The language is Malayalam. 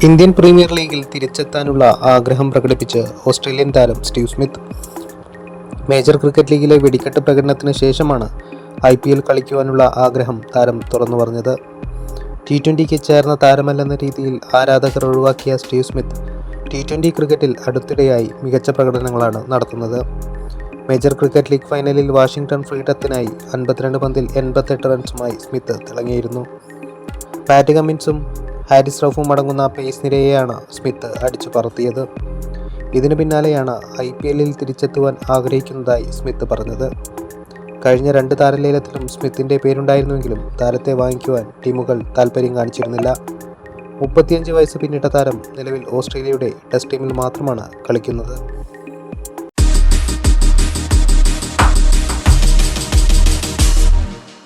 ഇന്ത്യൻ പ്രീമിയർ ലീഗിൽ തിരിച്ചെത്താനുള്ള ആഗ്രഹം പ്രകടിപ്പിച്ച് ഓസ്ട്രേലിയൻ താരം സ്റ്റീവ് സ്മിത്ത്. മേജർ ക്രിക്കറ്റ് ലീഗിലെ വെടിക്കെട്ട് പ്രകടനത്തിന് ശേഷമാണ് IPL കളിക്കുവാനുള്ള ആഗ്രഹം താരം തുറന്നു പറഞ്ഞത്. T20ക്ക് ചേർന്ന താരമല്ലെന്ന രീതിയിൽ ആരാധകർ ഒഴിവാക്കിയ സ്റ്റീവ് സ്മിത്ത് T20 ക്രിക്കറ്റിൽ അടുത്തിടെയായി മികച്ച പ്രകടനങ്ങളാണ് നടത്തുന്നത്. മേജർ ക്രിക്കറ്റ് ലീഗ് ഫൈനലിൽ വാഷിംഗ്ടൺ ഫ്രീഡത്തിനായി 52 പന്തിൽ 88 റൺസുമായി സ്മിത്ത് തിളങ്ങിയിരുന്നു. പാറ്റ് കമ്മിൻസും ഹാരിസ് റൌഫും അടങ്ങുന്ന പേസ് നിരയെയാണ് സ്മിത്ത് അടിച്ചു പറത്തിയത്. ഇതിനു പിന്നാലെയാണ് IPLൽ തിരിച്ചെത്തുവാൻ ആഗ്രഹിക്കുന്നതായി സ്മിത്ത് പറഞ്ഞത്. കഴിഞ്ഞ 2 താരലേലത്തിലും സ്മിത്തിൻ്റെ പേരുണ്ടായിരുന്നുവെങ്കിലും താരത്തെ വാങ്ങിക്കുവാൻ ടീമുകൾ താൽപ്പര്യം കാണിച്ചിരുന്നില്ല. 35 വയസ്സ് പിന്നിട്ട താരം നിലവിൽ ഓസ്ട്രേലിയയുടെ ടെസ്റ്റ് ടീമിൽ മാത്രമാണ് കളിക്കുന്നത്.